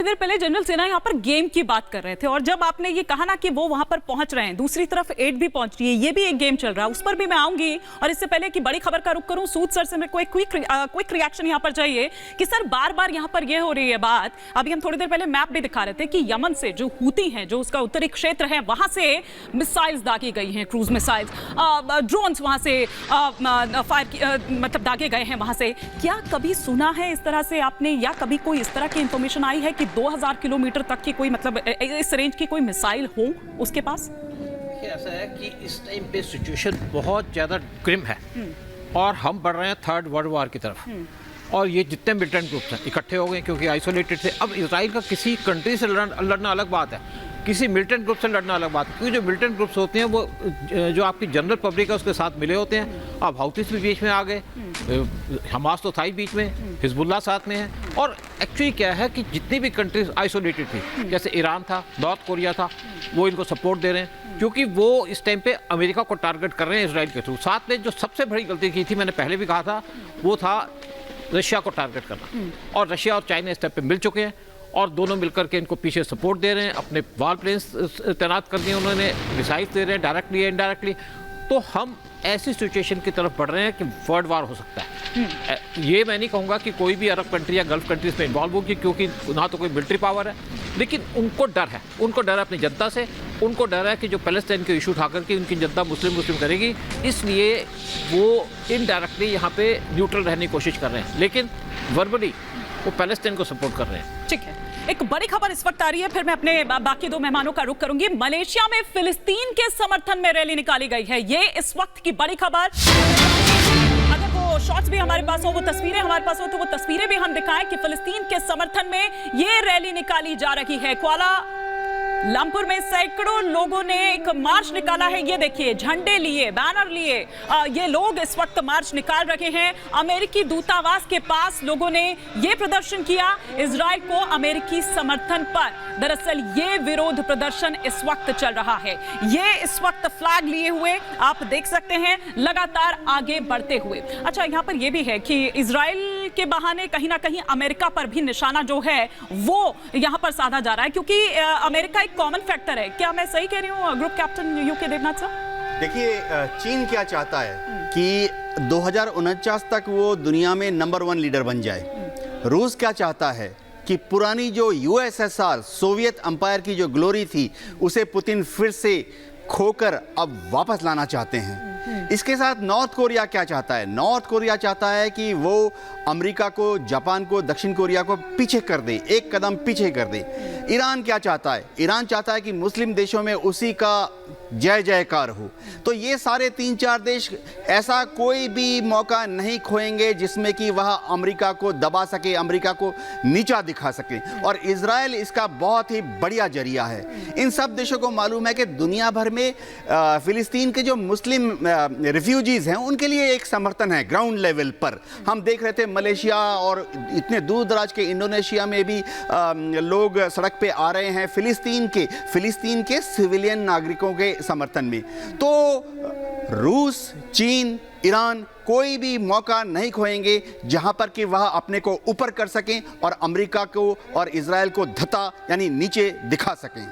देर पहले जनरल सिन्हा यहाँ पर गेम की बात कर रहे थे और जब आपने ये कहा ना कि वो वहां पर पहुंच रहे हैं, दूसरी तरफ एड भी पहुंच रही है, ये भी एक गेम चल रहा है, उस पर भी मैं आऊंगी। और इससे पहले कि बड़ी खबर का रुख करूं, सूद सर से मैं कोई क्विक रिएक्शन यहाँ पर चाहिए कि सर बार बार यहाँ पर ये हो रही है बात। अभी हम थोड़ी देर पहले मैप भी दिखा रहे थे कि यमन से जो हूती हैं, जो उसका उत्तरी क्षेत्र है, वहां से मिसाइल्स दागी गई हैं, क्रूज मिसाइल्स, ड्रोन्स वहां से मतलब दागे गए हैं वहां से। क्या कभी सुना है इस तरह से आपने, या कभी कोई इस तरह की इंफॉर्मेशन आई है कि 2000 किलोमीटर तक की कोई, मतलब इस रेंज की कोई मिसाइल हो उसके पास? ऐसा है कि इस टाइम पे सिचुएशन बहुत ज़्यादा ग्रिम है और हम बढ़ रहे हैं थर्ड वर्ल्ड वॉर की तरफ। और ये जितने मिलिटेंट ग्रुप्स हैं इकट्ठे हो गए क्योंकि आइसोलेटेड थे। अब इजराइल का किसी कंट्री से लड़ना अलग बात है, किसी मिलिटेंट ग्रुप से लड़ना अलग बात है, क्योंकि जो मिलिटेंट ग्रुप्स होते हैं वो जो आपकी जनरल पब्लिक है उसके साथ मिले होते हैं। अब हाउतीस भी बीच में आ गए, हमास तो था ही बीच में, हिजबुल्लाह साथ में है। और एक्चुअली क्या है कि जितनी भी कंट्रीज आइसोलेटेड थी, जैसे ईरान था, नॉर्थ कोरिया था, वो इनको सपोर्ट दे रहे हैं क्योंकि वो इस टाइम पे अमेरिका को टारगेट कर रहे हैं इसराइल के थ्रू। साथ में जो सबसे बड़ी गलती की थी, मैंने पहले भी कहा था, वो था रशिया को टारगेट करना। और रशिया और चाइना इस टाइप पे मिल चुके हैं और दोनों मिलकर के इनको पीछे सपोर्ट दे रहे हैं। अपने वार प्लेन्स तैनात कर दिए उन्होंने, मिसाइल्स दे रहे हैं डायरेक्टली या इनडायरेक्टली। तो हम ऐसी सिचुएशन की तरफ बढ़ रहे हैं कि वर्ल्ड वार हो सकता है। ये मैं नहीं कहूँगा कि कोई भी अरब कंट्री या गल्फ कंट्रीज में इन्वॉल्व होगी, क्योंकि ना तो कोई मिलिट्री पावर है, लेकिन उनको डर है। उनको डर है अपनी जनता से, उनको डर है कि जो पैलेस्टाइन के इशू उठाकर के उनकी जनता मुस्लिम करेगी, इसलिए वो इनडायरेक्टली यहाँ पे न्यूट्रल रहने की कोशिश कर रहे हैं, लेकिन वर्बली वो पैलेस्टाइन को सपोर्ट कर रहे हैं। ठीक है, एक बड़ी खबर इस वक्त आ रही है, फिर मैं अपने बाकी दो मेहमानों का रुख करूंगी। मलेशिया में फिलिस्तीन के समर्थन में रैली निकाली गई है, ये इस वक्त की बड़ी खबर। अगर वो शॉट्स भी हमारे पास हो, वो तस्वीरें हमारे पास हो, तो वो तस्वीरें भी हम दिखाएं कि फिलिस्तीन के समर्थन में ये रैली निकाली जा रही है। कुआला लंपुर में सैकड़ों लोगों ने एक मार्च निकाला है। ये देखिए, झंडे लिए, बैनर लिए, ये लोग इस वक्त मार्च निकाल रहे हैं। अमेरिकी दूतावास के पास लोगों ने ये प्रदर्शन किया इजराइल को अमेरिकी समर्थन पर। दरअसल ये विरोध प्रदर्शन इस वक्त चल रहा है, ये इस वक्त फ्लैग लिए हुए आप देख सकते हैं, लगातार आगे बढ़ते हुए। अच्छा, यहाँ पर यह भी है कि इजराइल के बहाने कहीं ना कहीं अमेरिका पर भी निशाना जो है वो यहाँ पर साधा जा रहा है, क्योंकि अमेरिका कॉमन फैक्टर है। क्या मैं सही कह रही हूँ ग्रुप कैप्टन यूके देवनाथ साहब? देखिए, चीन क्या चाहता है कि 2049 तक वो दुनिया में नंबर 1 लीडर बन जाए। रूस क्या चाहता है कि पुरानी जो यूएसएसआर सोवियत अंपायर की जो ग्लोरी थी उसे पुतिन फिर से खोकर अब वापस लाना चाहते हैं। इसके साथ नॉर्थ कोरिया क्या चाहता है? नॉर्थ कोरिया चाहता है कि वो अमेरिका को, जापान को, दक्षिण कोरिया को पीछे कर दे, एक कदम पीछे कर दे। ईरान क्या चाहता है? ईरान चाहता है कि मुस्लिम देशों में उसी का जय जयकार हो। तो ये सारे 3-4 देश ऐसा कोई भी मौका नहीं खोएंगे जिसमें कि वह अमेरिका को दबा सके, अमेरिका को नीचा दिखा सके। और इजराइल इसका बहुत ही बढ़िया जरिया है। इन सब देशों को मालूम है कि दुनिया भर में फिलिस्तीन के जो मुस्लिम रिफ्यूजीज हैं उनके लिए एक समर्थन है ग्राउंड लेवल पर। हम देख रहे थे मलेशिया और इतने दूर दराज के इंडोनेशिया में भी लोग सड़क पे आ रहे हैं फिलिस्तीन के सिविलियन नागरिकों के समर्थन में। तो रूस, चीन, ईरान कोई भी मौका नहीं खोएंगे जहां पर कि वह अपने को ऊपर कर सकें और अमेरिका को और इजराइल को धता यानी नीचे दिखा सकें।